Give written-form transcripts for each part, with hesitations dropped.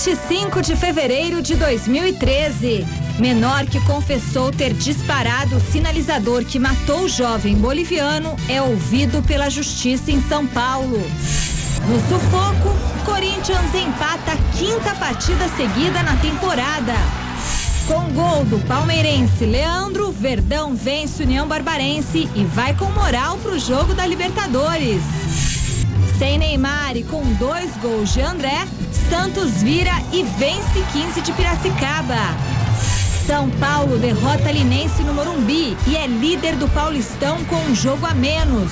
25 de fevereiro de 2013. Menor que confessou ter disparado o sinalizador que matou o jovem boliviano é ouvido pela justiça em São Paulo. No sufoco, Corinthians empata a quinta partida seguida na temporada. Com gol do palmeirense Leandro, Verdão vence União Barbarense e vai com moral pro jogo da Libertadores. Sem Neymar e com 2 gols de André, Santos vira e vence 15 de Piracicaba. São Paulo derrota Linense no Morumbi e é líder do Paulistão com um jogo a menos.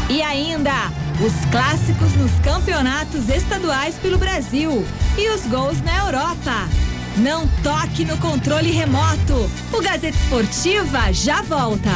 E ainda, os clássicos nos campeonatos estaduais pelo Brasil e os gols na Europa. Não toque no controle remoto. O Gazeta Esportiva já volta.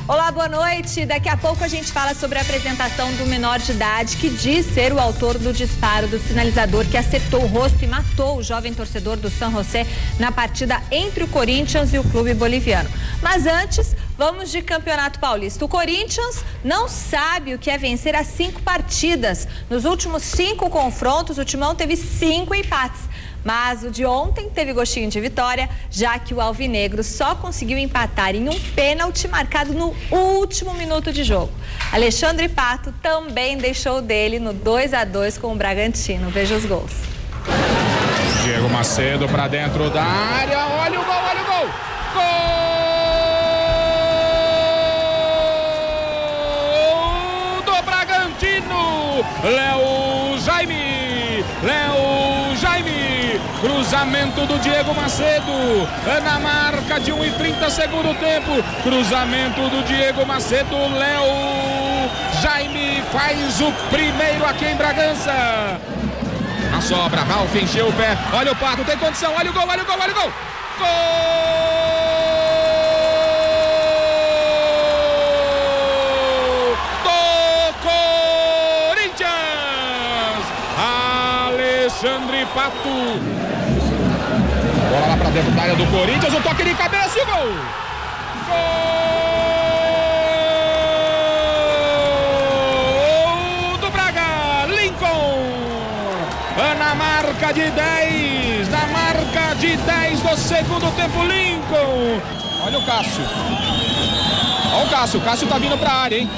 Olá, boa noite. Daqui a pouco a gente fala sobre a apresentação do menor de idade que diz ser o autor do disparo do sinalizador que acertou o rosto e matou o jovem torcedor do San José na partida entre o Corinthians e o clube boliviano. Mas antes, vamos de Campeonato Paulista. O Corinthians não sabe o que é vencer as 5 partidas. Nos últimos 5 confrontos, o Timão teve 5 empates. Mas o de ontem teve gostinho de vitória, já que o alvinegro só conseguiu empatar em um pênalti marcado no último minuto de jogo. Alexandre Pato também deixou dele no 2-2 com o Bragantino. Veja os gols. Diego Macedo para dentro da área. Olha o gol, olha o gol! Gol do Bragantino! Léo Jaime! Cruzamento do Diego Macedo, na marca de 1:30 segundo tempo, cruzamento do Diego Macedo, Léo Jaime faz o primeiro aqui em Bragança. Na sobra, Ralf encheu o pé, olha o Pato, tem condição, olha o gol, olha o gol, olha o gol! Gol do Corinthians! Alexandre Pato. Bola lá pra dentro da área do Corinthians, o toque de cabeça e o gol! Gol do Braga, Lincoln! Na marca de 10, na marca de 10 do segundo tempo, Lincoln! Olha o Cássio. Olha o Cássio tá vindo pra área, hein?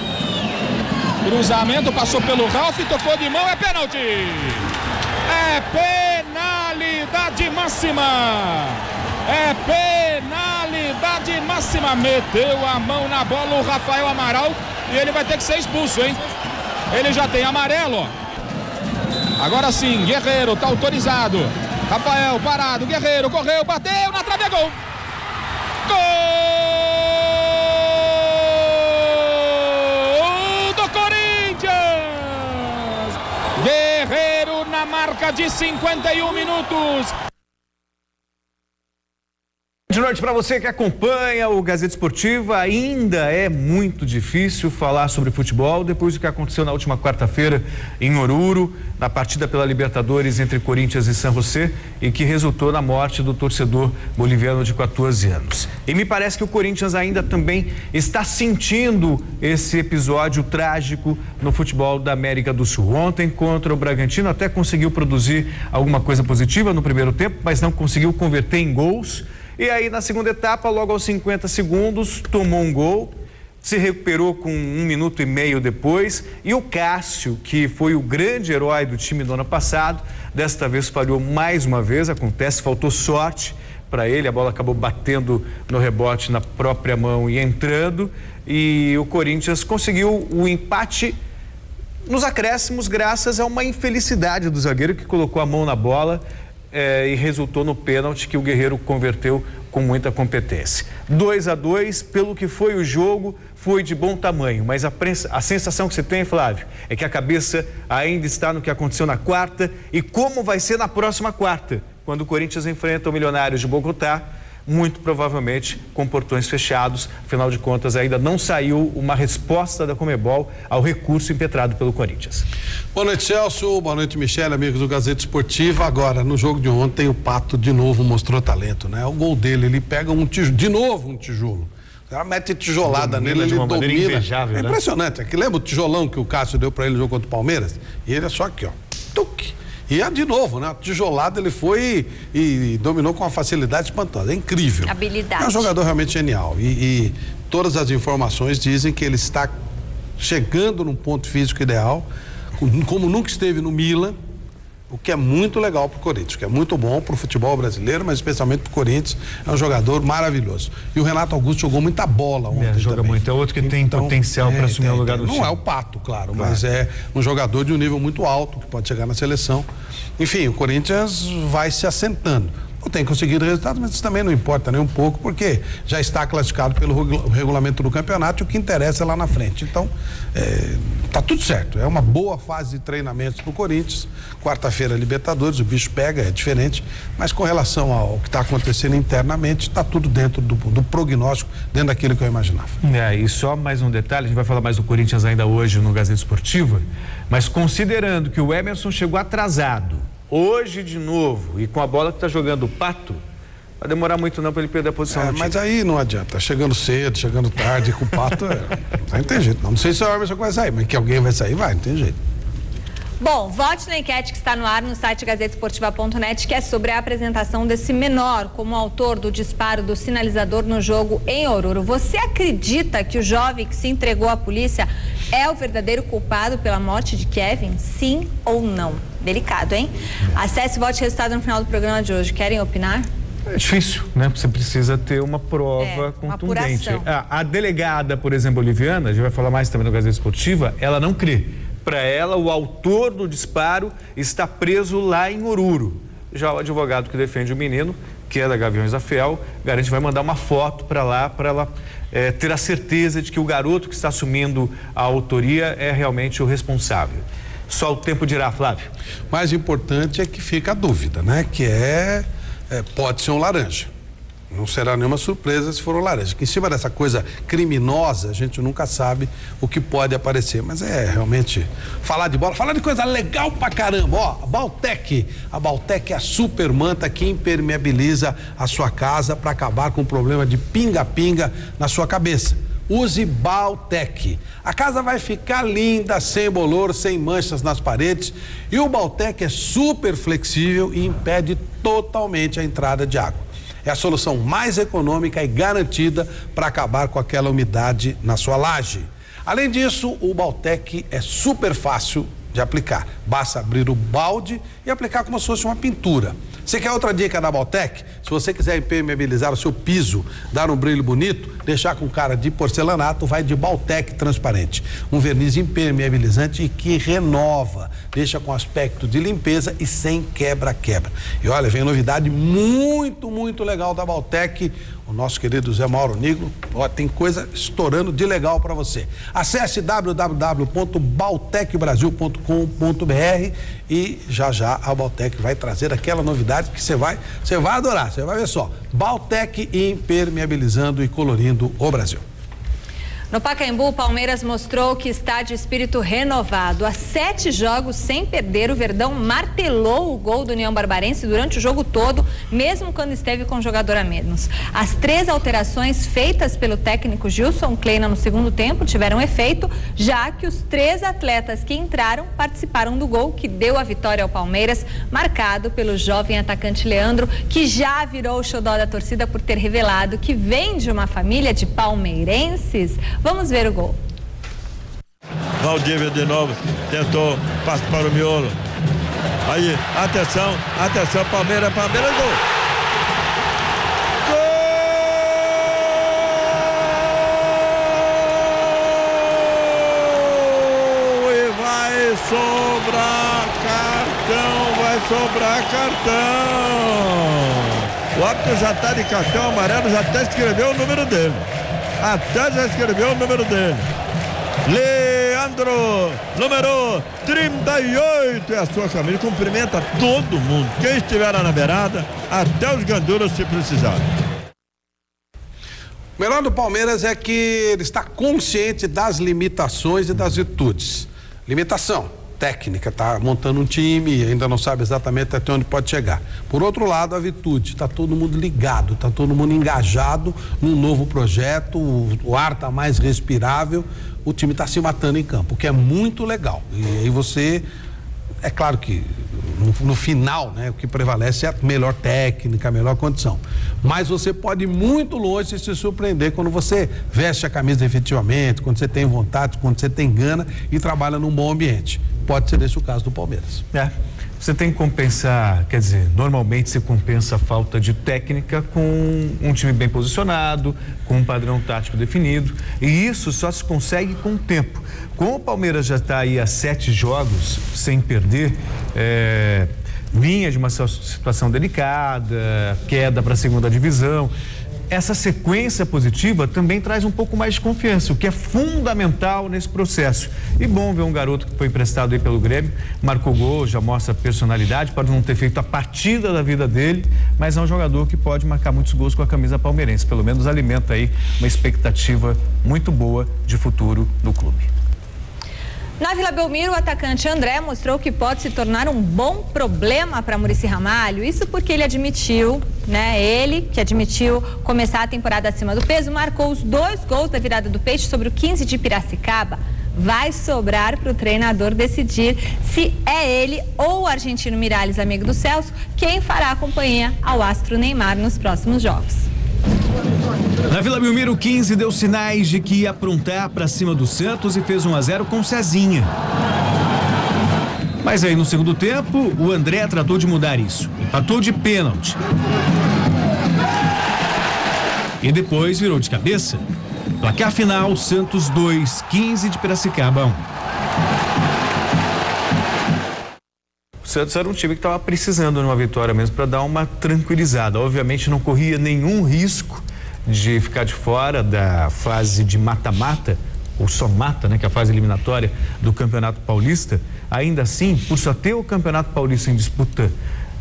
Cruzamento, passou pelo Ralf, tocou de mão, é pênalti! É penalidade máxima! É penalidade máxima! Meteu a mão na bola o Rafael Amaral e ele vai ter que ser expulso, hein? Ele já tem amarelo, ó. Agora sim, Guerreiro tá autorizado. Rafael parado, Guerreiro correu, bateu na trave, é gol! Gol do Corinthians! Guerreiro na marca de 51 minutos. De noite para você que acompanha o Gazeta Esportiva. Ainda é muito difícil falar sobre futebol depois do que aconteceu na última quarta-feira em Oruro, na partida pela Libertadores entre Corinthians e San José, e que resultou na morte do torcedor boliviano de 14 anos. E me parece que o Corinthians ainda também está sentindo esse episódio trágico no futebol da América do Sul. Ontem, contra o Bragantino, até conseguiu produzir alguma coisa positiva no primeiro tempo, mas não conseguiu converter em gols. E aí, na segunda etapa, logo aos 50 segundos, tomou um gol, se recuperou com 1 minuto e meio depois. E o Cássio, que foi o grande herói do time do ano passado, desta vez falhou mais uma vez. Acontece, faltou sorte para ele, a bola acabou batendo no rebote na própria mão e entrando. E o Corinthians conseguiu o empate nos acréscimos graças a uma infelicidade do zagueiro que colocou a mão na bola. E resultou no pênalti que o Guerreiro converteu com muita competência. 2-2, pelo que foi o jogo, foi de bom tamanho, mas a sensação que você tem, Flávio, é que a cabeça ainda está no que aconteceu na quarta e como vai ser na próxima quarta, quando o Corinthians enfrenta o Milionários de Bogotá, muito provavelmente com portões fechados. Afinal de contas, ainda não saiu uma resposta da Conmebol ao recurso impetrado pelo Corinthians. Boa noite, Celso. Boa noite, Michele, amigos do Gazeta Esportiva. Agora, no jogo de ontem, o Pato de novo mostrou talento, né? O gol dele, ele pega de novo um tijolo. Ela mete tijolada nele, ele domina. É impressionante. Aqui, lembra o tijolão que o Cássio deu pra ele no jogo contra o Palmeiras? E ele é só aqui, ó. Tuc. E de novo, né? Tijolada ele foi e dominou com uma facilidade espantosa. É incrível. Habilidade. É um jogador realmente genial. E todas as informações dizem que ele está chegando num ponto físico ideal, como nunca esteve no Milan. O que é muito legal pro Corinthians, que é muito bom pro futebol brasileiro, mas especialmente pro Corinthians, é um jogador maravilhoso. E o Renato Augusto jogou muita bola ontem. Joga também. muito, é outro que tem potencial para assumir o lugar do time. Não é o Pato, claro, mas é um jogador de um nível muito alto, que pode chegar na seleção. Enfim, o Corinthians vai se assentando. Não tem conseguido resultados, mas isso também não importa nem um pouco, porque já está classificado pelo regulamento do campeonato e o que interessa é lá na frente. Então, tá tudo certo. É uma boa fase de treinamentos pro Corinthians. Quarta-feira, Libertadores, o bicho pega, é diferente, mas com relação ao que está acontecendo internamente, está tudo dentro do prognóstico, dentro daquilo que eu imaginava. E só mais um detalhe, a gente vai falar mais do Corinthians ainda hoje no Gazeta Esportiva, mas considerando que o Emerson chegou atrasado, hoje de novo, e com a bola que está jogando o Pato, vai demorar muito não para ele perder a posição do time. Mas aí não adianta, chegando cedo, chegando tarde, com o Pato, não tem jeito. Não sei se o Emerson vai sair, mas que alguém vai sair, vai, não tem jeito. Bom, vote na enquete que está no ar no site gazetesportiva.net, que é sobre a apresentação desse menor como autor do disparo do sinalizador no jogo em Oruro. Você acredita que o jovem que se entregou à polícia é o verdadeiro culpado pela morte de Kevin? Sim ou não? Delicado, hein? Acesse e vote o resultado no final do programa de hoje. Querem opinar? É difícil, né? Você precisa ter uma prova contundente. A delegada, por exemplo, Oliviana, a gente vai falar mais também no Gazeta Esportiva, ela não crê. Para ela, o autor do disparo está preso lá em Oruro. Já o advogado que defende o menino, que é da Gaviões da Fiel, garante que vai mandar uma foto para lá, para ela ter a certeza de que o garoto que está assumindo a autoria é realmente o responsável. Só o tempo dirá, Flávio. Mais importante é que fica a dúvida, né? Que pode ser um laranja. Não será nenhuma surpresa se for um laranja. Que em cima dessa coisa criminosa, a gente nunca sabe o que pode aparecer. Mas realmente, falar de bola, falar de coisa legal pra caramba. Ó, a Baltec é a super manta que impermeabiliza a sua casa para acabar com o problema de pinga-pinga na sua cabeça. Use Baltec. A casa vai ficar linda, sem bolor, sem manchas nas paredes. E o Baltec é super flexível e impede totalmente a entrada de água. É a solução mais econômica e garantida para acabar com aquela umidade na sua laje. Além disso, o Baltec é super fácil de aplicar. Basta abrir o balde e aplicar como se fosse uma pintura. Você quer outra dica da Baltec? Se você quiser impermeabilizar o seu piso, dar um brilho bonito, deixar com cara de porcelanato, vai de Baltec transparente. Um verniz impermeabilizante e que renova, deixa com aspecto de limpeza e sem quebra-quebra. E olha, vem novidade muito, muito legal da Baltec. O nosso querido Zé Mauro Nigro, tem coisa estourando de legal para você. Acesse www.baltecbrasil.com.br e já a Baltec vai trazer aquela novidade que você vai adorar, você vai ver só. Baltec impermeabilizando e colorindo o Brasil. No Pacaembu, o Palmeiras mostrou que está de espírito renovado. Há 7 jogos sem perder, o Verdão martelou o gol do União Barbarense durante o jogo todo, mesmo quando esteve com um jogador a menos. As 3 alterações feitas pelo técnico Gilson Kleina no segundo tempo tiveram efeito, já que os 3 atletas que entraram participaram do gol que deu a vitória ao Palmeiras, marcado pelo jovem atacante Leandro, que já virou o xodó da torcida por ter revelado que vem de uma família de palmeirenses. Vamos ver o gol. Valdívia de novo, tentou, passa para o miolo. Aí, atenção, Palmeiras, gol! Gol! E vai sobrar cartão. O árbitro já está de cartão amarelo, já até escreveu o número dele. Leandro, número 38, é a sua família, cumprimenta todo mundo, quem estiver lá na beirada, até os gandulas se precisarem. O melhor do Palmeiras é que ele está consciente das limitações e das virtudes. Limitação, técnica, está montando um time, ainda não sabe exatamente até onde pode chegar. Por outro lado, a Virtude, está todo mundo ligado, está todo mundo engajado num novo projeto, o ar está mais respirável, o time está se matando em campo, o que é muito legal. E aí você, é claro que no final, né, o que prevalece é a melhor técnica, a melhor condição. Mas você pode ir muito longe e se surpreender quando você veste a camisa efetivamente, quando você tem vontade, quando você tem gana e trabalha num bom ambiente. Pode ser esse o caso do Palmeiras. Você tem que compensar, quer dizer, normalmente você compensa a falta de técnica com um time bem posicionado, com um padrão tático definido, e isso só se consegue com o tempo. Como o Palmeiras já está aí há 7 jogos sem perder, vinha de uma situação delicada, queda para a segunda divisão. Essa sequência positiva também traz um pouco mais de confiança, o que é fundamental nesse processo. E bom ver um garoto que foi emprestado aí pelo Grêmio, marcou gol, já mostra personalidade, pode não ter feito a partida da vida dele, mas é um jogador que pode marcar muitos gols com a camisa palmeirense. Pelo menos alimenta aí uma expectativa muito boa de futuro do clube. Na Vila Belmiro, o atacante André mostrou que pode se tornar um bom problema para Muricy Ramalho. Isso porque ele admitiu, ele que admitiu começar a temporada acima do peso, marcou os 2 gols da virada do Peixe sobre o 15 de Piracicaba. Vai sobrar para o treinador decidir se é ele ou o argentino Miralles, amigo do Celso, quem fará a companhia ao astro Neymar nos próximos jogos. Na Vila Belmiro, 15 deu sinais de que ia aprontar para cima do Santos e fez 1-0 com Cezinha. Mas aí no segundo tempo, o André tratou de mudar isso. Empatou de pênalti. E depois virou de cabeça. Placar final, Santos 2, 15 de Piracicaba 1. O Santos era um time que estava precisando de uma vitória mesmo para dar uma tranquilizada. Obviamente não corria nenhum risco de ficar de fora da fase de mata-mata, ou só mata, que é a fase eliminatória do Campeonato Paulista. Ainda assim, por só ter o Campeonato Paulista em disputa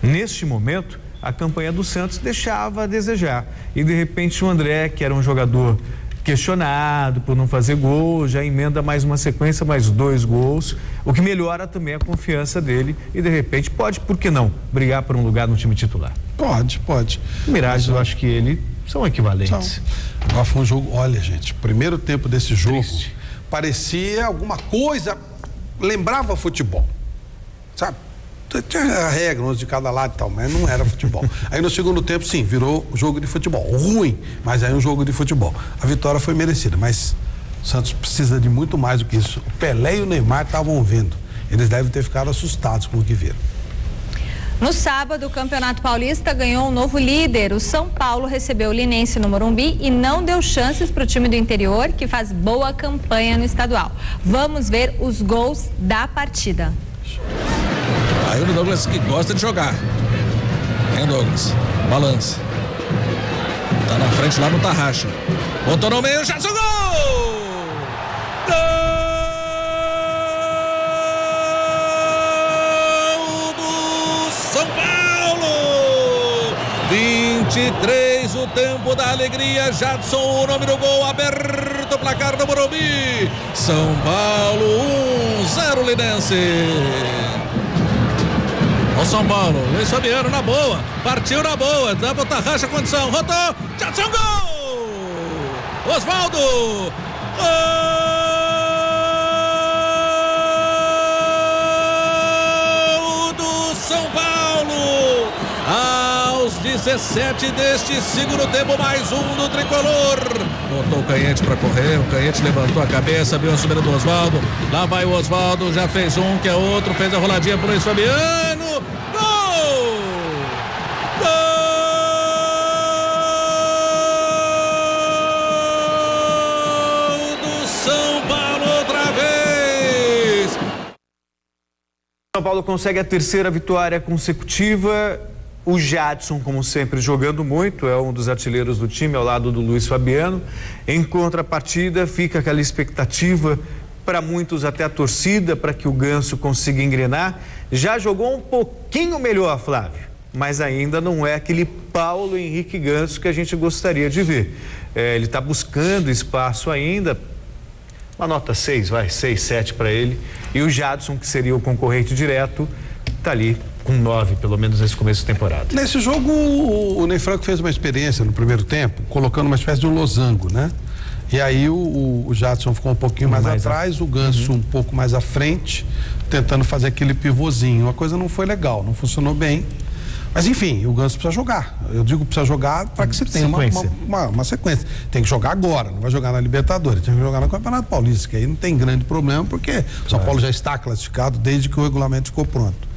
neste momento, a campanha do Santos deixava a desejar. E de repente o André, que era um jogador questionado por não fazer gol, já emenda mais uma sequência, mais 2 gols, o que melhora também a confiança dele e de repente pode, por que não, brigar por um lugar no time titular? Pode. O Miralles, eu acho que ele são equivalentes. Agora foi um jogo, olha gente, primeiro tempo desse jogo parecia alguma coisa, lembrava futebol, sabe? Tinha regras de cada lado e tal, mas não era futebol. Aí no segundo tempo, sim, virou jogo de futebol. Ruim, mas aí um jogo de futebol. A vitória foi merecida, mas o Santos precisa de muito mais do que isso. O Pelé e o Neymar estavam vendo. Eles devem ter ficado assustados com o que viram. No sábado, o Campeonato Paulista ganhou um novo líder. O São Paulo recebeu o Linense no Morumbi e não deu chances para o time do interior, que faz boa campanha no estadual. Vamos ver os gols da partida. Aí o Douglas que gosta de jogar. Hein, Douglas? Balança. Tá na frente lá no Tarraxa. Botou no meio, já jogou! Gol do São Paulo! 23, o tempo da alegria. Jadson, o nome do gol, aberto o placar do Morumbi. São Paulo 1-0 Linense. O São Paulo, Luiz Fabiano na boa, partiu na boa, dá pra Tarraxa a condição, rodou, Jadson, gol! Osvaldo! Gol do São Paulo! Aos 17 deste segundo tempo, mais um do tricolor. Botou o Canhete pra correr, o Canhete levantou a cabeça, viu a subida do Osvaldo. Lá vai o Osvaldo, já fez um, que é outro, fez a roladinha pro Luiz Fabiano. Gol! Gol do São Paulo outra vez. São Paulo consegue a 3ª vitória consecutiva. O Jadson, como sempre, jogando muito, é um dos artilheiros do time, ao lado do Luiz Fabiano. Em contrapartida, fica aquela expectativa, para muitos até a torcida, para que o Ganso consiga engrenar. Já jogou um pouquinho melhor, Flávio, mas ainda não é aquele Paulo Henrique Ganso que a gente gostaria de ver. Ele está buscando espaço ainda, uma nota 6, 7 para ele. E o Jadson, que seria o concorrente direto, tá ali com 9, pelo menos nesse começo de temporada. Nesse jogo, o Ney Franco fez uma experiência no primeiro tempo, colocando uma espécie de um losango, né? E aí o Jadson ficou um pouquinho mais atrás, o Ganso um pouco mais à frente, tentando fazer aquele pivôzinho. A coisa não foi legal, não funcionou bem. Mas enfim, o Ganso precisa jogar. Eu digo precisa jogar para que se tenha uma sequência. Tem que jogar agora, não vai jogar na Libertadores, tem que jogar no Campeonato Paulista, que aí não tem grande problema, porque o São Paulo já está classificado desde que o regulamento ficou pronto.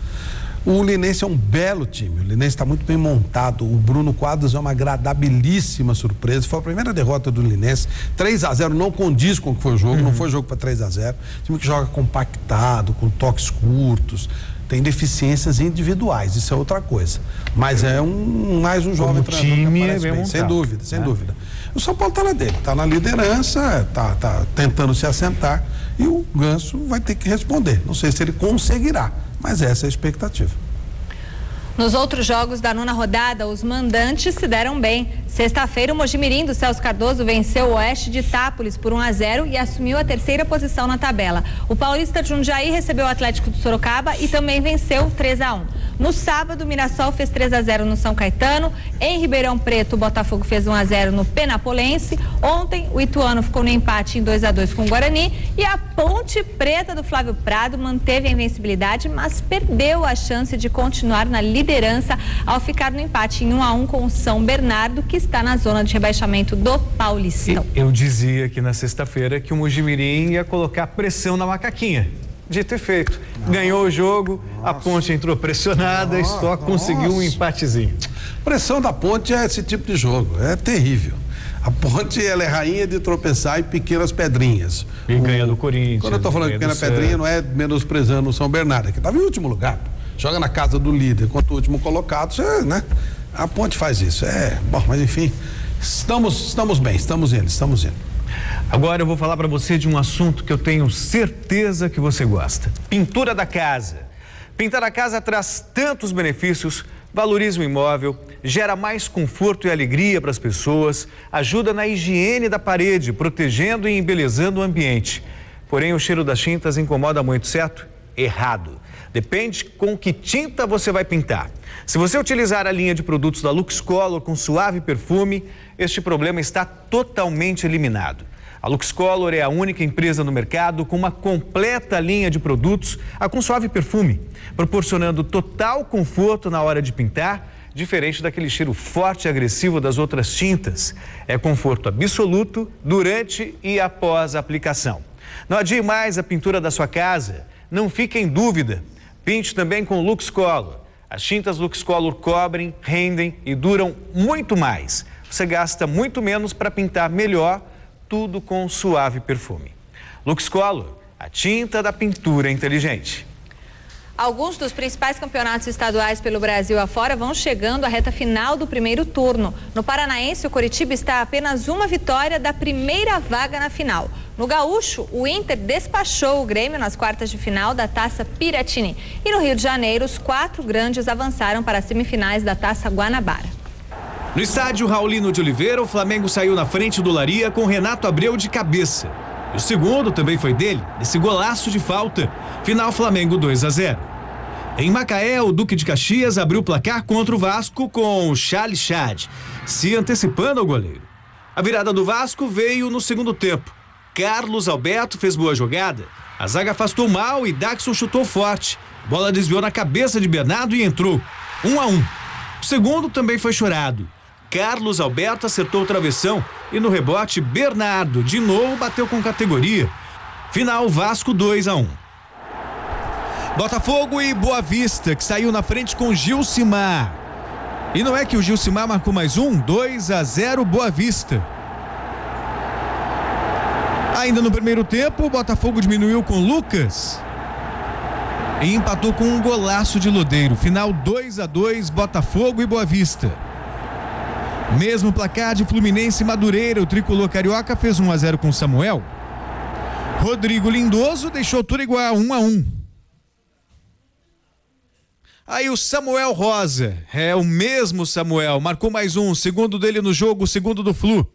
O Linense é um belo time, o Linense está muito bem montado, o Bruno Quadros é uma agradabilíssima surpresa, foi a primeira derrota do Linense, 3-0, não condiz com o que foi o jogo, não foi jogo para 3-0, time que joga compactado, com toques curtos, tem deficiências individuais, isso é outra coisa, mas é mais um jovem treinador que aparece bem, sem dúvida, sem dúvida. O São Paulo está na dele, está na liderança, tá tentando se assentar e o Ganso vai ter que responder, não sei se ele conseguirá, mas essa é a expectativa. Nos outros jogos da 9ª rodada, os mandantes se deram bem. Sexta-feira, o Mojimirim do Celso Cardoso venceu o Oeste de Itápolis por 1-0 e assumiu a 3ª posição na tabela. O Paulista de Jundiaí recebeu o Atlético do Sorocaba e também venceu 3-1. No sábado, o Mirassol fez 3-0 no São Caetano. Em Ribeirão Preto, o Botafogo fez 1-0 no Penapolense. Ontem, o Ituano ficou no empate em 2-2 com o Guarani. E a Ponte Preta do Flávio Prado manteve a invencibilidade, mas perdeu a chance de continuar na liderança ao ficar no empate em 1-1 com o São Bernardo, que está na zona de rebaixamento do Paulistão. Eu dizia aqui na sexta-feira que o Mojimirim ia colocar pressão na macaquinha. De ter feito. Ganhou o jogo, a Ponte entrou pressionada e só conseguiu um empatezinho. Pressão da Ponte é esse tipo de jogo, é terrível. A Ponte, ela é rainha de tropeçar em pequenas pedrinhas. E ganha do Corinthians. Quando eu estou falando de pequena pedrinha, não é menosprezando o São Bernardo, que estava em último lugar. Joga na casa do líder, contra o último colocado, você, né? A Ponte faz isso. Bom, mas enfim, estamos bem, estamos indo. Agora eu vou falar para você de um assunto que eu tenho certeza que você gosta. Pintura da casa. Pintar a casa traz tantos benefícios, valoriza o imóvel, gera mais conforto e alegria para as pessoas, ajuda na higiene da parede, protegendo e embelezando o ambiente. Porém, o cheiro das tintas incomoda muito, certo? Errado. Depende com que tinta você vai pintar. Se você utilizar a linha de produtos da LuxColor com suave perfume, este problema está totalmente eliminado. A LuxColor é a única empresa no mercado com uma completa linha de produtos com suave perfume, proporcionando total conforto na hora de pintar, diferente daquele cheiro forte e agressivo das outras tintas. É conforto absoluto durante e após a aplicação. Não adie mais a pintura da sua casa, não fique em dúvida. Pinte também com LuxColor. As tintas LuxColor cobrem, rendem e duram muito mais. Você gasta muito menos para pintar melhor, tudo com suave perfume. LuxColor, a tinta da pintura inteligente. Alguns dos principais campeonatos estaduais pelo Brasil afora vão chegando à reta final do primeiro turno. No Paranaense, o Coritiba está a apenas uma vitória da primeira vaga na final. No Gaúcho, o Inter despachou o Grêmio nas quartas de final da Taça Piratini. E no Rio de Janeiro, os 4 grandes avançaram para as semifinais da Taça Guanabara. No estádio Raulino de Oliveira, o Flamengo saiu na frente do Laria com Renato Abreu de cabeça. E o segundo também foi dele, esse golaço de falta. Final Flamengo 2-0. Em Macaé, o Duque de Caxias abriu o placar contra o Vasco com o Charles Chad, se antecipando ao goleiro. A virada do Vasco veio no segundo tempo. Carlos Alberto fez boa jogada. A zaga afastou mal e Daxon chutou forte. A bola desviou na cabeça de Bernardo e entrou. 1-1. O segundo também foi chorado. Carlos Alberto acertou o travessão e no rebote Bernardo de novo bateu com categoria. Final Vasco 2-1. Botafogo e Boa Vista, que saiu na frente com Gilcimar. E não é que o Gilcimar marcou mais um? 2-0 Boa Vista. Ainda no primeiro tempo, o Botafogo diminuiu com Lucas e empatou com um golaço de Lodeiro. Final 2-2 Botafogo e Boa Vista. Mesmo placar de Fluminense e Madureira, o tricolor carioca fez 1-0 com Samuel. Rodrigo Lindoso deixou tudo igual, 1-1. Aí o Samuel Rosa, é o mesmo Samuel, marcou mais um, segundo dele no jogo, segundo do Flu.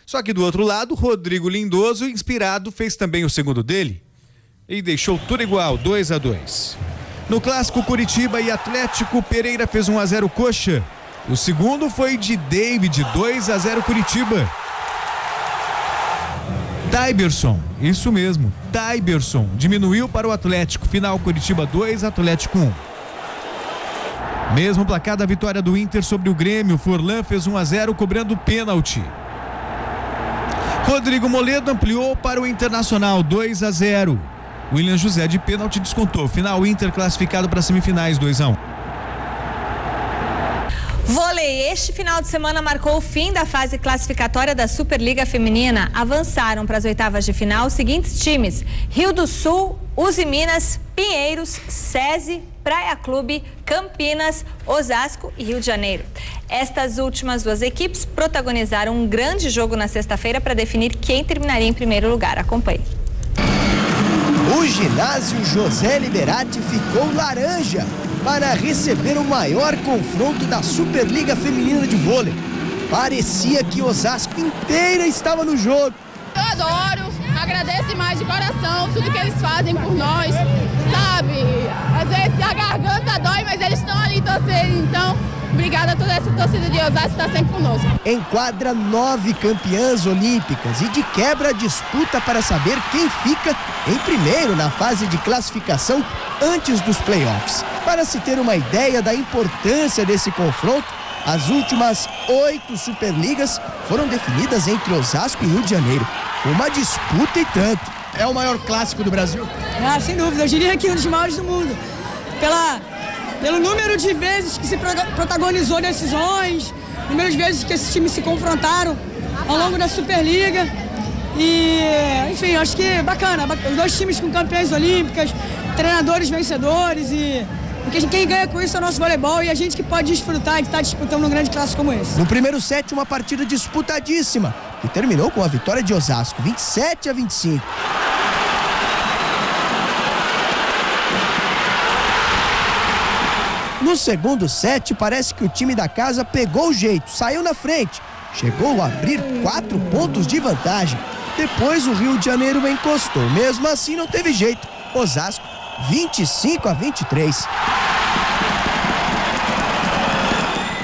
Só que do outro lado, Rodrigo Lindoso, inspirado, fez também o segundo dele e deixou tudo igual, 2-2. No clássico, Curitiba e Atlético, Pereira fez 1-0 Coxa. O segundo foi de David, 2-0 Curitiba. Taiberson, isso mesmo, Taiberson, diminuiu para o Atlético. Final, Curitiba 2, Atlético 1. Mesmo placar da vitória do Inter sobre o Grêmio, Forlan fez 1-0 cobrando pênalti. Rodrigo Moledo ampliou para o Internacional, 2-0. William José de pênalti descontou. Final, Inter classificado para semifinais, 2-1. Vôlei, este final de semana marcou o fim da fase classificatória da Superliga Feminina. Avançaram para as oitavas de final os seguintes times: Rio do Sul, Uzi Minas, Pinheiros, SESI, Praia Clube, Campinas, Osasco e Rio de Janeiro. Estas últimas duas equipes protagonizaram um grande jogo na sexta-feira para definir quem terminaria em primeiro lugar. Acompanhe. O ginásio José Liberati ficou laranja para receber o maior confronto da Superliga Feminina de Vôlei. Parecia que Osasco inteira estava no jogo. Eu adoro, agradeço demais de coração tudo que eles fazem por nós, sabe? Às vezes a garganta dói, mas eles estão ali torcendo, então obrigada a toda essa torcida de Osasco que está sempre conosco. Enquadra 9 campeãs olímpicas e de quebra a disputa para saber quem fica em primeiro na fase de classificação antes dos playoffs. Para se ter uma ideia da importância desse confronto, as últimas 8 Superligas foram definidas entre Osasco e Rio de Janeiro. Uma disputa e tanto. É o maior clássico do Brasil? Ah, sem dúvida. Eu diria que um dos maiores do mundo. Pelo número de vezes que se protagonizou decisões, número de vezes que esses times se confrontaram ao longo da Superliga. E, enfim, acho que bacana. Os dois times com campeãs olímpicas, treinadores vencedores e quem ganha com isso é o nosso voleibol e a gente que pode desfrutar de estar disputando um grande clássico como esse. No primeiro set, uma partida disputadíssima, que terminou com a vitória de Osasco, 27-25. No segundo set, parece que o time da casa pegou o jeito, saiu na frente. Chegou a abrir 4 pontos de vantagem. Depois o Rio de Janeiro encostou. Mesmo assim, não teve jeito. Osasco, 25-23.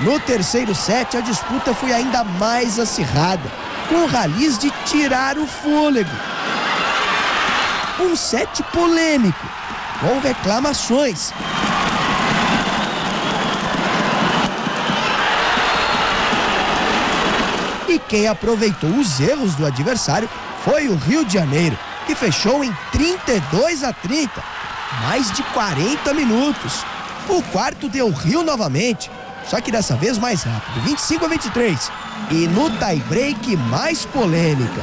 No terceiro set, a disputa foi ainda mais acirrada, com ralis de tirar o fôlego. Um set polêmico, com reclamações. E quem aproveitou os erros do adversário foi o Rio de Janeiro, que fechou em 32-30, mais de 40 minutos. O quarto deu Rio novamente, só que dessa vez mais rápido, 25-23. E no tie-break mais polêmica,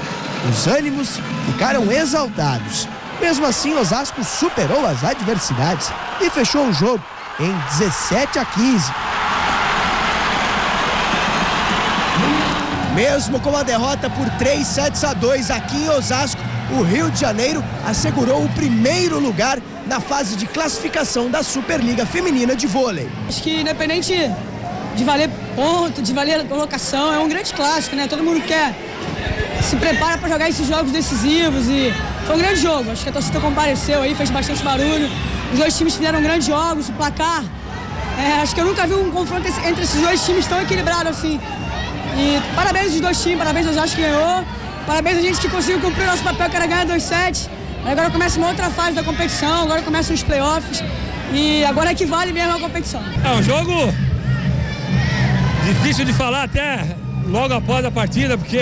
os ânimos ficaram exaltados. Mesmo assim, Osasco superou as adversidades e fechou o jogo em 17-15. Mesmo com a derrota por 3-2 aqui em Osasco, o Rio de Janeiro assegurou o primeiro lugar na fase de classificação da Superliga Feminina de Vôlei. Acho que independente de valer ponto, de valer colocação, é um grande clássico, né? Todo mundo se prepara para jogar esses jogos decisivos e foi um grande jogo. Acho que a torcida compareceu aí, fez bastante barulho. Os dois times fizeram grandes jogos, o placar. Acho que eu nunca vi um confronto entre esses dois times tão equilibrado assim. E parabéns aos dois times, parabéns aos Osasco que ganhou, parabéns a gente que conseguiu cumprir o nosso papel, que era ganhar 2 sets. Agora começa uma outra fase da competição, agora começam os playoffs e agora é que vale mesmo a competição. É um jogo difícil de falar até logo após a partida, porque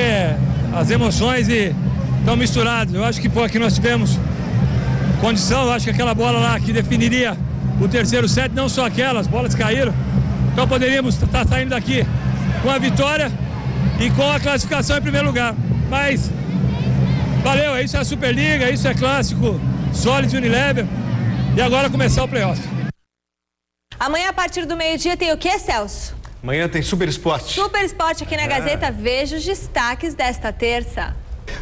as emoções estão misturadas. Eu acho que aqui nós tivemos condição, eu acho que aquela bola lá que definiria o terceiro set, não só aquela, as bolas caíram, então poderíamos estar saindo daqui com a vitória e com a classificação em primeiro lugar. Mas valeu, isso é a Superliga, isso é clássico, Solid Unilever e agora começar o playoff. Amanhã a partir do meio-dia tem o que, Celso? Amanhã tem Super Esporte. Super Esporte aqui na Gazeta. Veja os destaques desta terça.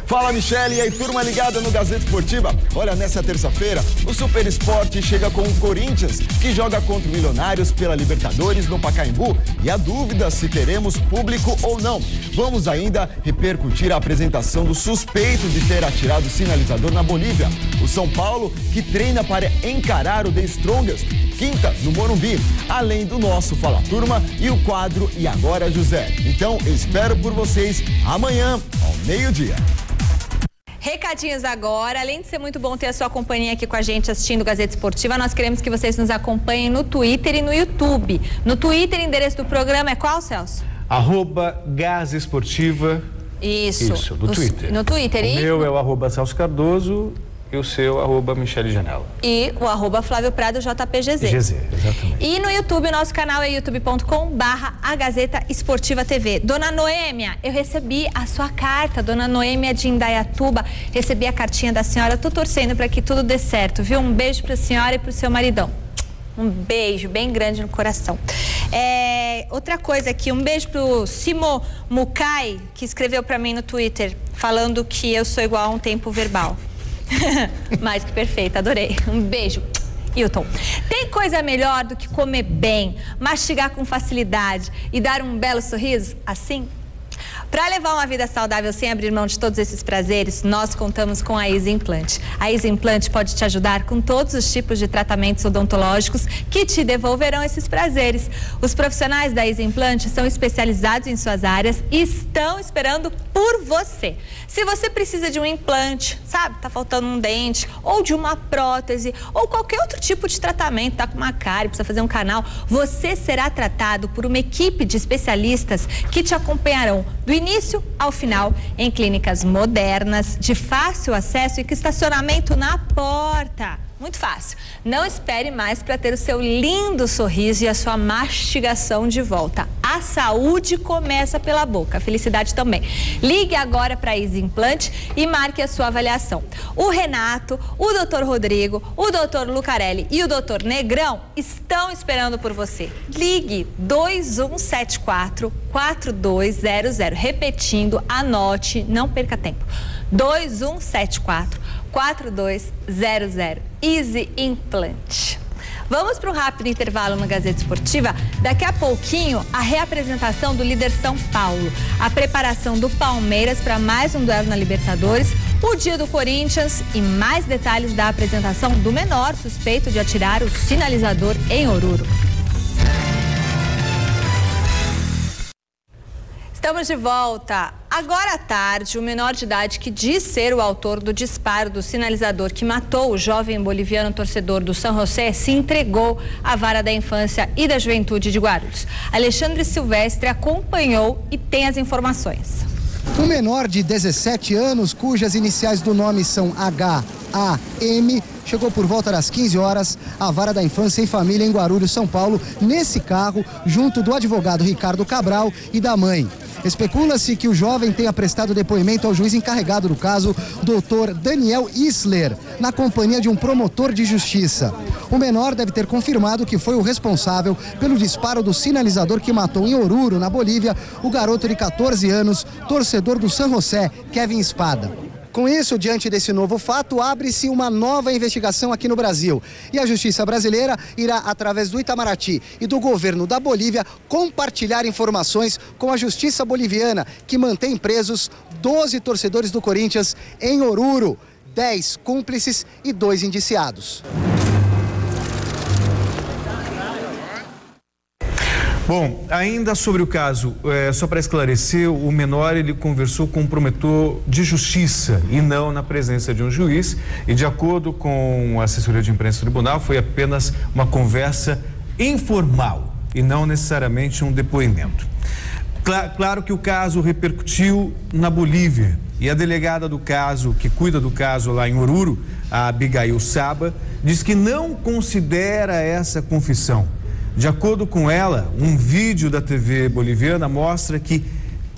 Fala, Michele, e aí, turma ligada no Gazeta Esportiva. Olha, nessa terça-feira, o Super Esporte chega com o Corinthians, que joga contra o Milionários pela Libertadores no Pacaembu. E a dúvida se teremos público ou não. Vamos ainda repercutir a apresentação do suspeito de ter atirado o sinalizador na Bolívia. O São Paulo, que treina para encarar o The Strongest, quinta, no Morumbi. Além do nosso Fala Turma e o quadro E Agora, José. Então, espero por vocês amanhã, ao meio-dia. Recadinhos agora, além de ser muito bom ter a sua companhia aqui com a gente assistindo Gazeta Esportiva, nós queremos que vocês nos acompanhem no Twitter e no YouTube. No Twitter, o endereço do programa é qual, Celso? @Gazesportiva. Isso, do Twitter. No Twitter. O meu é o @Celso Cardoso e o seu @Michele Janela. E o @Flávio Prado JPGZ. GZ, exatamente. E no YouTube, nosso canal é youtube.com/A Gazeta Esportiva TV. Dona Noêmia, eu recebi a sua carta, Dona Noêmia de Indaiatuba, recebi a cartinha da senhora, tô torcendo para que tudo dê certo, viu? Um beijo pra senhora e pro seu maridão. Um beijo bem grande no coração. Outra coisa aqui, um beijo pro Simo Mukai, que escreveu para mim no Twitter, falando que eu sou igual a um tempo verbal. Mais que perfeita, adorei. Um beijo. Hilton, tem coisa melhor do que comer bem, mastigar com facilidade e dar um belo sorriso assim? Para levar uma vida saudável sem abrir mão de todos esses prazeres, nós contamos com a Easy Implant. A Easy Implant pode te ajudar com todos os tipos de tratamentos odontológicos que te devolverão esses prazeres. Os profissionais da Easy Implant são especializados em suas áreas e estão esperando por você. Se você precisa de um implante, sabe, tá faltando um dente, ou de uma prótese, ou qualquer outro tipo de tratamento, tá com uma cárie, precisa fazer um canal, você será tratado por uma equipe de especialistas que te acompanharão do início ao final em clínicas modernas, de fácil acesso e com estacionamento na porta. Muito fácil. Não espere mais para ter o seu lindo sorriso e a sua mastigação de volta. A saúde começa pela boca, a felicidade também. Ligue agora para a Easy Implant e marque a sua avaliação. O Renato, o Dr. Rodrigo, o Dr. Lucarelli e o Dr. Negrão estão esperando por você. Ligue 2174-4200. Repetindo, anote, não perca tempo. 2174-4200. Easy Implant. Vamos para um rápido intervalo no Gazeta Esportiva. Daqui a pouquinho, a reapresentação do líder São Paulo, a preparação do Palmeiras para mais um duelo na Libertadores, o dia do Corinthians e mais detalhes da apresentação do menor suspeito de atirar o sinalizador em Oruro. Estamos de volta. Agora à tarde, o menor de idade que diz ser o autor do disparo do sinalizador que matou o jovem boliviano torcedor do San José se entregou à Vara da Infância e da Juventude de Guarulhos. Alexandre Silvestre acompanhou e tem as informações. Um menor de 17 anos, cujas iniciais do nome são HAM, chegou por volta das 15 horas à Vara da Infância e Família em Guarulhos, São Paulo, nesse carro, junto do advogado Ricardo Cabral e da mãe. Especula-se que o jovem tenha prestado depoimento ao juiz encarregado do caso, Dr. Daniel Isler, na companhia de um promotor de justiça. O menor deve ter confirmado que foi o responsável pelo disparo do sinalizador que matou em Oruro, na Bolívia, o garoto de 14 anos, torcedor do San José, Kevin Espada. Com isso, diante desse novo fato, abre-se uma nova investigação aqui no Brasil. E a Justiça brasileira irá, através do Itamaraty e do governo da Bolívia, compartilhar informações com a Justiça boliviana, que mantém presos 12 torcedores do Corinthians em Oruro, 10 cúmplices e 2 indiciados. Bom, ainda sobre o caso, só para esclarecer, o menor ele conversou com um promotor de justiça e não na presença de um juiz, e de acordo com a assessoria de imprensa do tribunal, foi apenas uma conversa informal e não necessariamente um depoimento. Claro que o caso repercutiu na Bolívia e a delegada do caso, que cuida do caso lá em Oruro, a Abigail Saba, diz que não considera essa confissão. De acordo com ela, um vídeo da TV boliviana mostra que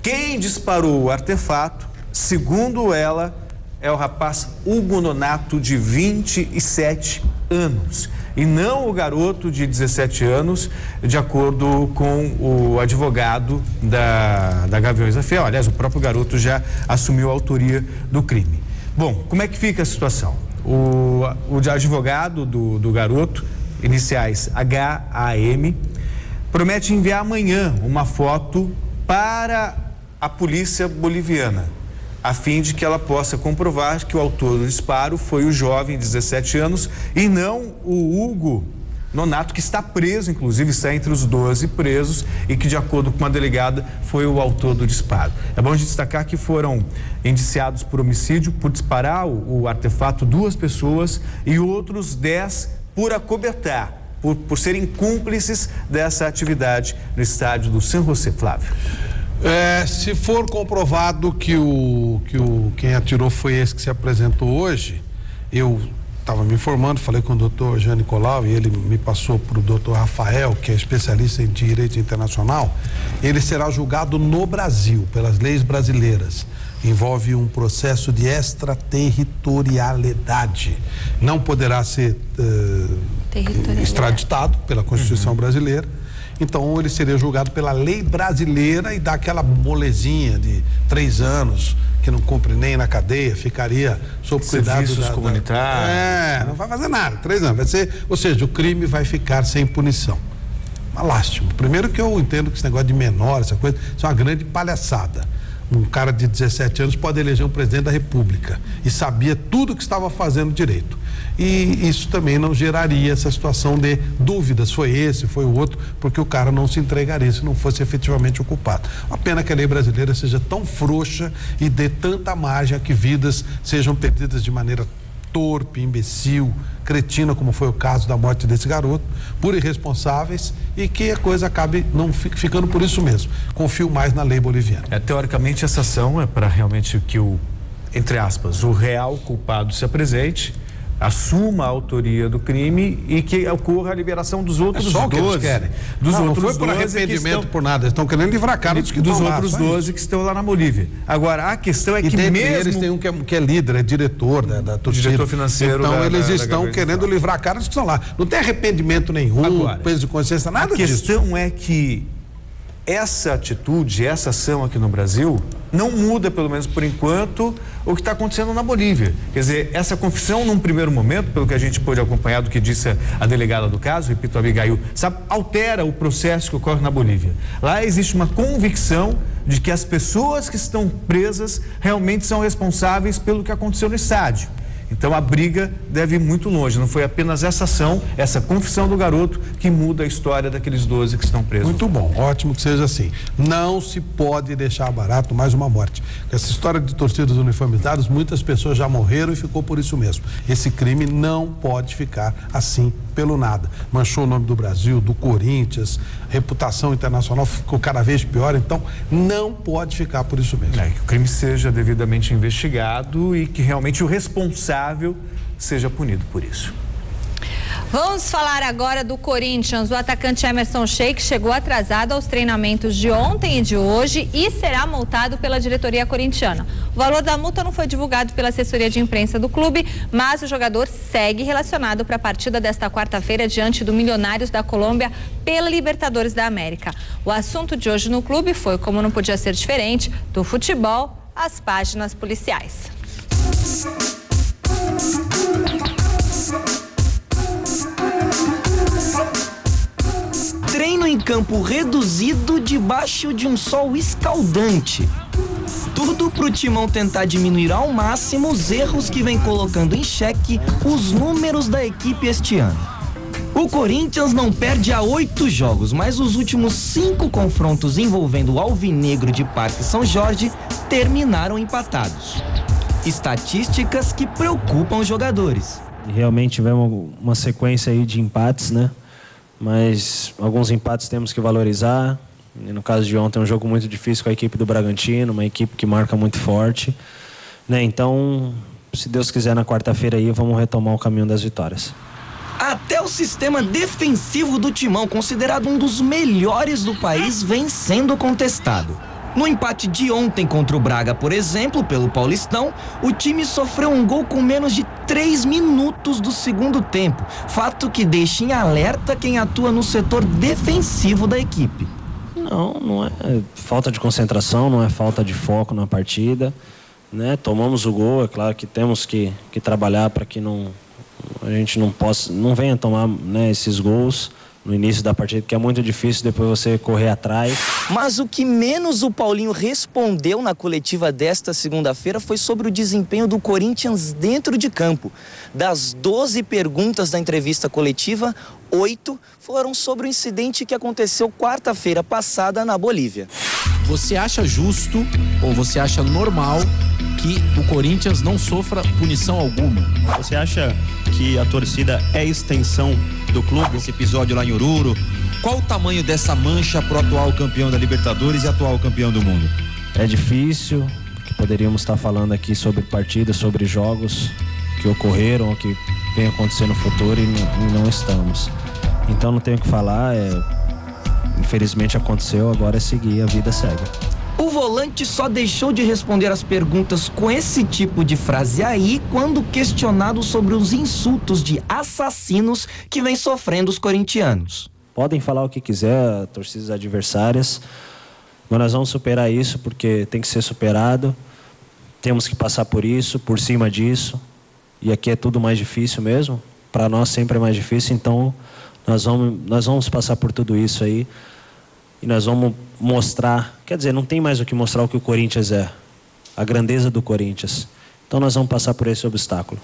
quem disparou o artefato, segundo ela, é o rapaz Hugo Nonato, de 27 anos, e não o garoto de 17 anos, de acordo com o advogado da Gaviões da Fiel. Aliás, o próprio garoto já assumiu a autoria do crime. Bom, como é que fica a situação? O advogado do garoto, iniciais HAM, promete enviar amanhã uma foto para a polícia boliviana, a fim de que ela possa comprovar que o autor do disparo foi o jovem de 17 anos e não o Hugo Nonato, que está preso, inclusive está entre os 12 presos e que, de acordo com a delegada, foi o autor do disparo. É bom destacar que foram indiciados por homicídio, por disparar o artefato 2 pessoas e outros 10 por acobertar, por serem cúmplices dessa atividade no estádio do San José. Flávio. Se for comprovado que quem atirou foi esse que se apresentou hoje, eu estava me informando, falei com o doutor Jean Nicolau e ele me passou para o doutor Rafael, que é especialista em direito internacional. Ele será julgado no Brasil, pelas leis brasileiras. Envolve um processo de extraterritorialidade. Não poderá ser extraditado pela Constituição brasileira. Então ele seria julgado pela lei brasileira e dá aquela molezinha de 3 anos, que não cumpre nem na cadeia, ficaria sob cuidado serviços comunitários. Não vai fazer nada, 3 anos. Vai ser, ou seja, o crime vai ficar sem punição. Uma lástima. Primeiro que eu entendo que esse negócio de menor, essa coisa, isso é uma grande palhaçada. Um cara de 17 anos pode eleger um presidente da República e sabia tudo o que estava fazendo direito. E isso também não geraria essa situação de dúvidas, foi esse, foi o outro, porque o cara não se entregaria se não fosse efetivamente o culpado. A pena que a lei brasileira seja tão frouxa e dê tanta margem a que vidas sejam perdidas de maneira torpe, imbecil, cretina, como foi o caso da morte desse garoto, por irresponsáveis, e que a coisa acabe não ficando por isso mesmo. Confio mais na lei boliviana. Teoricamente, essa ação é para realmente que entre aspas, o real culpado se apresente, assuma a autoria do crime e que ocorra a liberação dos outros 12. O que eles querem. Não foi por arrependimento, por nada. Eles estão querendo livrar a cara dos outros 12 que estão lá na Bolívia. Agora, a questão é que mesmo eles tem um que é líder, é diretor da torcida. Diretor financeiro. Então eles estão querendo livrar a cara dos que estão lá. Não tem arrependimento nenhum, agora, peso de consciência, nada disso. A questão é que essa atitude, essa ação aqui no Brasil não muda, pelo menos por enquanto, o que está acontecendo na Bolívia. Quer dizer, essa confissão, num primeiro momento, pelo que a gente pôde acompanhar do que disse a delegada do caso, repito, a Abigail, altera o processo que ocorre na Bolívia. Lá existe uma convicção de que as pessoas que estão presas realmente são responsáveis pelo que aconteceu no estádio. Então a briga deve ir muito longe. Não foi apenas essa ação, essa confissão do garoto que muda a história daqueles 12 que estão presos. Muito bom, ótimo que seja assim. Não se pode deixar barato mais uma morte. Essa história de torcidas uniformizadas, muitas pessoas já morreram e ficou por isso mesmo. Esse crime não pode ficar assim pelo nada. Manchou o nome do Brasil, do Corinthians, reputação internacional ficou cada vez pior, então não pode ficar por isso mesmo. Que o crime seja devidamente investigado e que realmente o responsável seja punido por isso. Vamos falar agora do Corinthians. O atacante Emerson Sheik chegou atrasado aos treinamentos de ontem e de hoje e será multado pela diretoria corintiana. O valor da multa não foi divulgado pela assessoria de imprensa do clube, mas o jogador segue relacionado para a partida desta quarta-feira diante do Milionários da Colômbia pela Libertadores da América. O assunto de hoje no clube foi, como não podia ser diferente, do futebol às páginas policiais. Treino em campo reduzido debaixo de um sol escaldante. Tudo pro Timão tentar diminuir ao máximo os erros que vem colocando em xeque os números da equipe este ano. O Corinthians não perde há 8 jogos, mas os últimos 5 confrontos envolvendo o Alvinegro de Parque São Jorge terminaram empatados. Estatísticas que preocupam os jogadores. Realmente tivemos uma sequência aí de empates, né? Mas alguns empates temos que valorizar. E no caso de ontem, é um jogo muito difícil com a equipe do Bragantino, uma equipe que marca muito forte, né? Então, se Deus quiser, na quarta-feira aí, vamos retomar o caminho das vitórias. Até o sistema defensivo do Timão, considerado um dos melhores do país, vem sendo contestado. No empate de ontem contra o Braga, por exemplo, pelo Paulistão, o time sofreu um gol com menos de 3 minutos do segundo tempo, fato que deixa em alerta quem atua no setor defensivo da equipe. Não é falta de concentração, não é falta de foco na partida, né? Tomamos o gol, é claro que temos que trabalhar para que a gente não venha tomar, né, esses gols, no início da partida, que é muito difícil depois você correr atrás. Mas o que menos o Paulinho respondeu na coletiva desta segunda-feira foi sobre o desempenho do Corinthians dentro de campo. Das 12 perguntas da entrevista coletiva, 8 foram sobre o incidente que aconteceu quarta-feira passada na Bolívia. Você acha justo ou você acha normal que o Corinthians não sofra punição alguma? Você acha que a torcida é extensão do clube? Esse episódio lá em Oruro, qual o tamanho dessa mancha pro atual campeão da Libertadores e atual campeão do mundo? É difícil, porque poderíamos estar falando aqui sobre partidas, sobre jogos que ocorreram ou que vem acontecer no futuro e não estamos. Então não tenho o que falar, infelizmente aconteceu, agora é seguir, a vida segue. O volante só deixou de responder as perguntas com esse tipo de frase aí quando questionado sobre os insultos de assassinos que vem sofrendo os corintianos. Podem falar o que quiser, torcidas adversárias, mas nós vamos superar isso porque tem que ser superado. Temos que passar por isso, por cima disso. E aqui é tudo mais difícil mesmo. Para nós sempre é mais difícil, então nós vamos passar por tudo isso aí. E nós vamos mostrar, quer dizer, não tem mais o que mostrar o que o Corinthians é, a grandeza do Corinthians. Então nós vamos passar por esse obstáculo.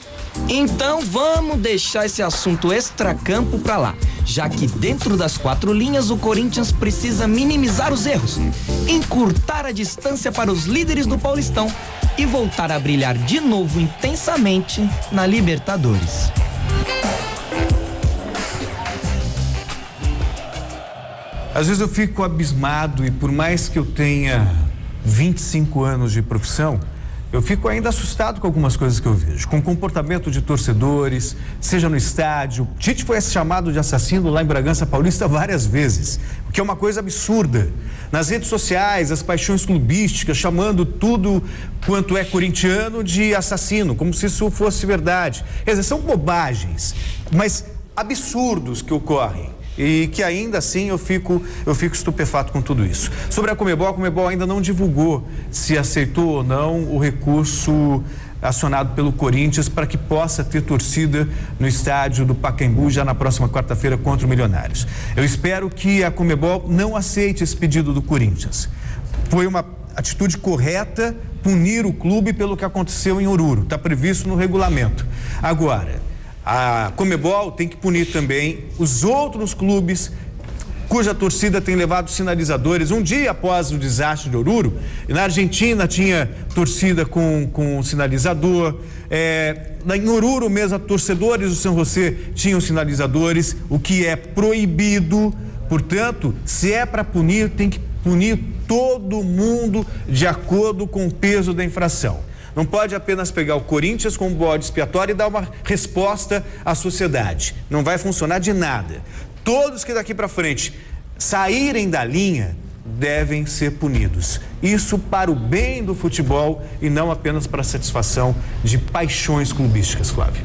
Então vamos deixar esse assunto extracampo pra lá, já que dentro das 4 linhas o Corinthians precisa minimizar os erros, encurtar a distância para os líderes do Paulistão e voltar a brilhar de novo intensamente na Libertadores. Às vezes eu fico abismado e por mais que eu tenha 25 anos de profissão, eu fico ainda assustado com algumas coisas que eu vejo. Com o comportamento de torcedores, seja no estádio. Tite foi chamado de assassino lá em Bragança Paulista várias vezes, o que é uma coisa absurda. Nas redes sociais, as paixões clubísticas, chamando tudo quanto é corintiano de assassino, como se isso fosse verdade. Quer dizer, são bobagens, mas absurdos que ocorrem. E que ainda assim eu fico estupefato com tudo isso. Sobre a Conmebol ainda não divulgou se aceitou ou não o recurso acionado pelo Corinthians para que possa ter torcida no estádio do Pacaembu já na próxima quarta-feira contra o Milionários. Eu espero que a Conmebol não aceite esse pedido do Corinthians. Foi uma atitude correta punir o clube pelo que aconteceu em Oruro, está previsto no regulamento. Agora, a Conmebol tem que punir também os outros clubes cuja torcida tem levado sinalizadores. Um dia após o desastre de Oruro, na Argentina tinha torcida com sinalizador, em Oruro mesmo, torcedores do São José tinham sinalizadores, o que é proibido. Portanto, se é para punir, tem que punir todo mundo de acordo com o peso da infração. Não pode apenas pegar o Corinthians como bode expiatório e dar uma resposta à sociedade. Não vai funcionar de nada. Todos que daqui para frente saírem da linha devem ser punidos. Isso para o bem do futebol e não apenas para a satisfação de paixões clubísticas, Flávio.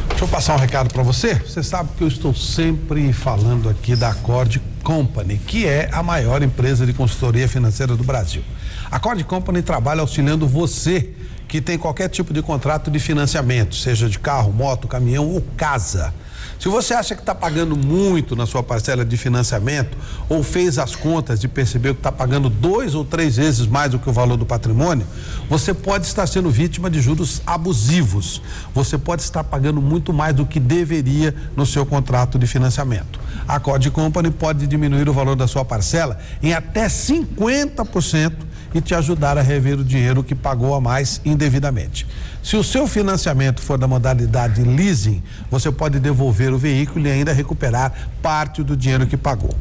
Deixa eu passar um recado para você. Você sabe que eu estou sempre falando aqui da Accord Company, que é a maior empresa de consultoria financeira do Brasil. A Accord Company trabalha auxiliando você que tem qualquer tipo de contrato de financiamento, seja de carro, moto, caminhão ou casa. Se você acha que está pagando muito na sua parcela de financiamento ou fez as contas e percebeu que está pagando 2 ou 3 vezes mais do que o valor do patrimônio, você pode estar sendo vítima de juros abusivos. Você pode estar pagando muito mais do que deveria no seu contrato de financiamento. A Accord Company pode diminuir o valor da sua parcela em até 50% e te ajudar a rever o dinheiro que pagou a mais indevidamente. Se o seu financiamento for da modalidade leasing, você pode devolver o veículo e ainda recuperar parte do dinheiro que pagou.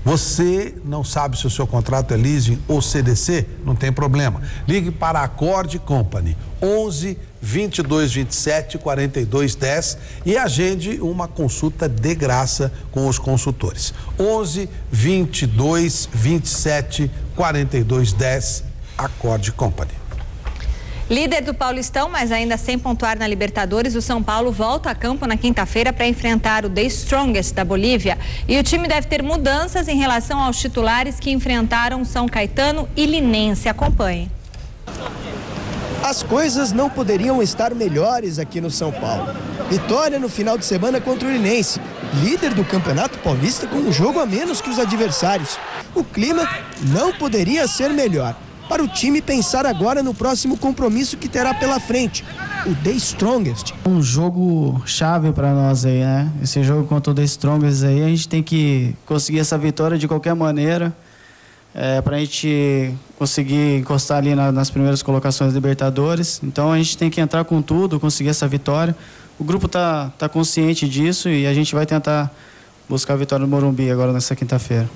Você não sabe se o seu contrato é leasing ou CDC? Não tem problema. Ligue para a Accord Company, 11 22 27 42 10 e agende uma consulta de graça com os consultores. 11 22 27 42 10, Accord Company. Líder do Paulistão, mas ainda sem pontuar na Libertadores, o São Paulo volta a campo na quinta-feira para enfrentar o The Strongest da Bolívia. E o time deve ter mudanças em relação aos titulares que enfrentaram São Caetano e Linense. Acompanhe. As coisas não poderiam estar melhores aqui no São Paulo. Vitória no final de semana contra o Linense, líder do Campeonato Paulista com um jogo a menos que os adversários. O clima não poderia ser melhor para o time pensar agora no próximo compromisso que terá pela frente, o The Strongest. Um jogo chave para nós aí, né? Esse jogo contra o The Strongest aí, a gente tem que conseguir essa vitória de qualquer maneira, para a gente conseguir encostar ali nas primeiras colocações da Libertadores. Então a gente tem que entrar com tudo, conseguir essa vitória. O grupo tá consciente disso e a gente vai tentar buscar a vitória no Morumbi agora nessa quinta-feira.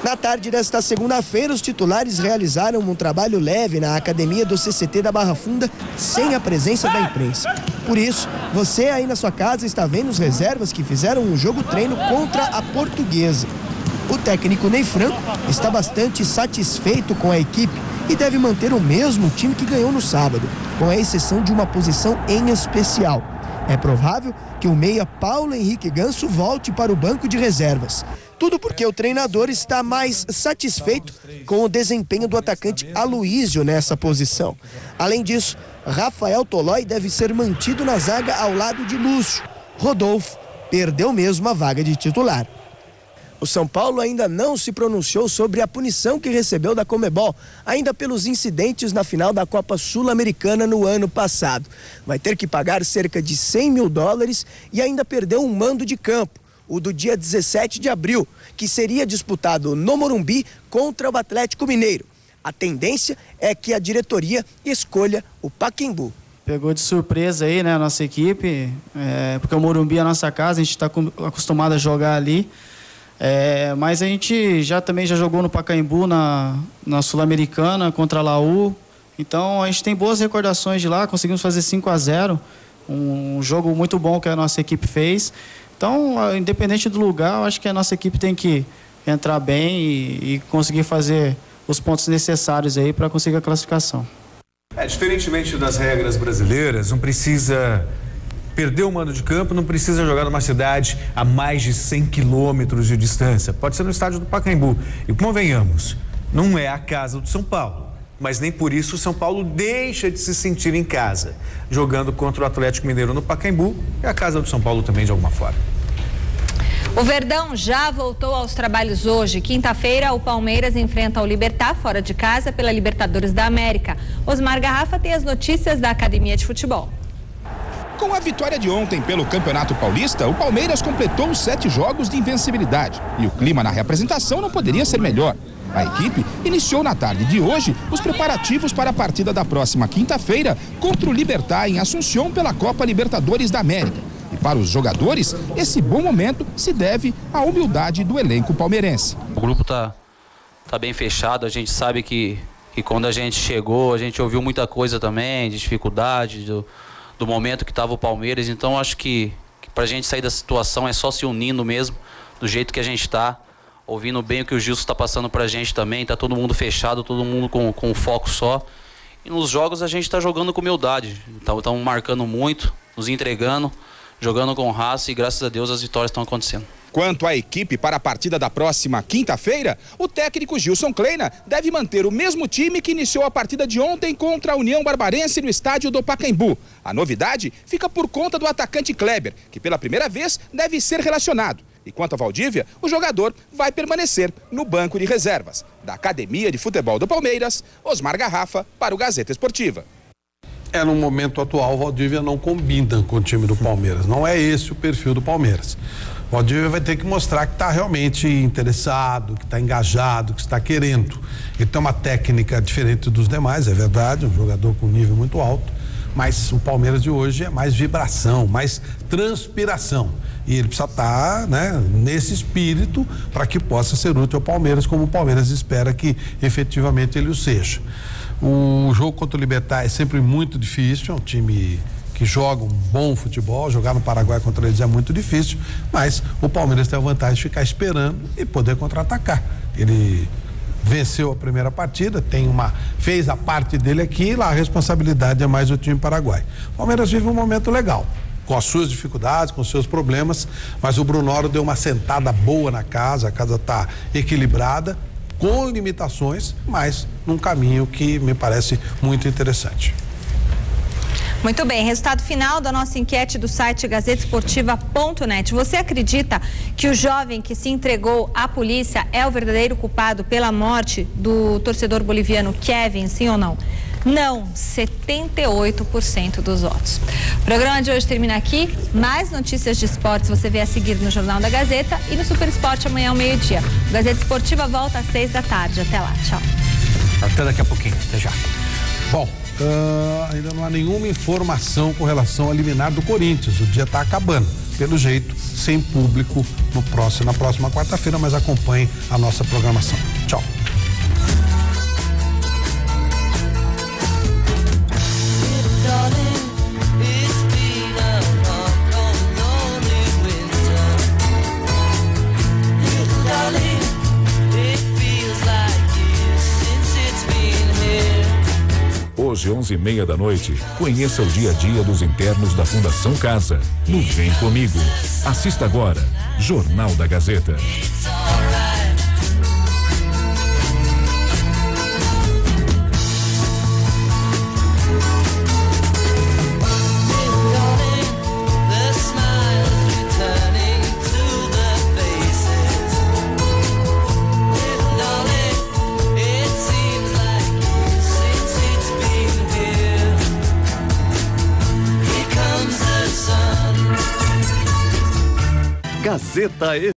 Na tarde desta segunda-feira, os titulares realizaram um trabalho leve na academia do CCT da Barra Funda, sem a presença da imprensa. Por isso, você aí na sua casa está vendo os reservas que fizeram um jogo-treino contra a Portuguesa. O técnico Ney Franco está bastante satisfeito com a equipe e deve manter o mesmo time que ganhou no sábado, com a exceção de uma posição em especial. É provável que o meia Paulo Henrique Ganso volte para o banco de reservas. Tudo porque o treinador está mais satisfeito com o desempenho do atacante Aloísio nessa posição. Além disso, Rafael Tolói deve ser mantido na zaga ao lado de Lúcio. Rodolfo perdeu mesmo a vaga de titular. O São Paulo ainda não se pronunciou sobre a punição que recebeu da Conmebol, ainda pelos incidentes na final da Copa Sul-Americana no ano passado. Vai ter que pagar cerca de $100 mil e ainda perdeu um mando de campo, o do dia 17 de abril, que seria disputado no Morumbi contra o Atlético Mineiro. A tendência é que a diretoria escolha o Pacaembu. Pegou de surpresa aí, né, a nossa equipe, porque o Morumbi é a nossa casa, a gente está acostumado a jogar ali. Mas a gente também já jogou no Pacaembu na Sul-Americana contra a Laú. Então a gente tem boas recordações de lá, conseguimos fazer 5-0, um jogo muito bom que a nossa equipe fez. Então, independente do lugar, eu acho que a nossa equipe tem que entrar bem e conseguir fazer os pontos necessários aí para conseguir a classificação. Diferentemente das regras brasileiras, não precisa perder o mando de campo, não precisa jogar numa cidade a mais de 100 quilômetros de distância. Pode ser no estádio do Pacaembu. E convenhamos, não é a casa do São Paulo, mas nem por isso o São Paulo deixa de se sentir em casa. Jogando contra o Atlético Mineiro no Pacaembu, é a casa do São Paulo também de alguma forma. O Verdão já voltou aos trabalhos hoje. Quinta-feira, o Palmeiras enfrenta o Libertad fora de casa pela Libertadores da América. Osmar Garrafa tem as notícias da Academia de Futebol. Com a vitória de ontem pelo Campeonato Paulista, o Palmeiras completou 7 jogos de invencibilidade. E o clima na representação não poderia ser melhor. A equipe iniciou na tarde de hoje os preparativos para a partida da próxima quinta-feira contra o Libertad em Assunção pela Copa Libertadores da América. E para os jogadores, esse bom momento se deve à humildade do elenco palmeirense. O grupo tá bem fechado, a gente sabe que quando a gente chegou, a gente ouviu muita coisa também, de dificuldade, do momento que estava o Palmeiras. Então acho que para a gente sair da situação é só se unindo mesmo, do jeito que a gente está, ouvindo bem o que o Gilson está passando para a gente também. Tá todo mundo fechado, todo mundo com um foco só. E nos jogos a gente está jogando com humildade, estamos marcando muito, nos entregando, jogando com raça, e graças a Deus as vitórias estão acontecendo. Quanto à equipe para a partida da próxima quinta-feira, o técnico Gilson Kleina deve manter o mesmo time que iniciou a partida de ontem contra a União Barbarense no estádio do Pacaembu. A novidade fica por conta do atacante Kleber, que pela primeira vez deve ser relacionado. E quanto a Valdívia, o jogador vai permanecer no banco de reservas. Da Academia de Futebol do Palmeiras, Osmar Garrafa para o Gazeta Esportiva. No momento atual, o Valdívia não combina com o time do Palmeiras. Não é esse o perfil do Palmeiras. O Valdívia vai ter que mostrar que está realmente interessado, que está engajado, que está querendo. Ele tem uma técnica diferente dos demais, é verdade, um jogador com nível muito alto, mas o Palmeiras de hoje é mais vibração, mais transpiração. E ele precisa estar, nesse espírito para que possa ser útil ao Palmeiras, como o Palmeiras espera que efetivamente ele o seja. O jogo contra o Libertad é sempre muito difícil, é um time que joga um bom futebol, jogar no Paraguai contra eles é muito difícil, mas o Palmeiras tem a vantagem de ficar esperando e poder contra-atacar. Ele venceu a primeira partida, fez a parte dele aqui, lá a responsabilidade é mais do time paraguai. O Palmeiras vive um momento legal, com as suas dificuldades, com os seus problemas, mas o Brunoro deu uma sentada boa na casa, a casa está equilibrada, com limitações, mas num caminho que me parece muito interessante. Muito bem, resultado final da nossa enquete do site gazetesportiva.net. Você acredita que o jovem que se entregou à polícia é o verdadeiro culpado pela morte do torcedor boliviano Kevin, sim ou não? Não, 78% dos votos. O programa de hoje termina aqui. Mais notícias de esportes você vê a seguir no Jornal da Gazeta e no Super Esporte amanhã ao meio-dia. Gazeta Esportiva volta às 6 da tarde. Até lá, tchau. Até daqui a pouquinho, até já. Bom, ainda não há nenhuma informação com relação ao liminar do Corinthians. O dia está acabando. Pelo jeito, sem público na próxima quarta-feira, mas acompanhe a nossa programação. Tchau. Hoje, 11h30 da noite, conheça o dia a dia dos internos da Fundação Casa, no Vem Comigo. Assista agora, Jornal da Gazeta. Gazeta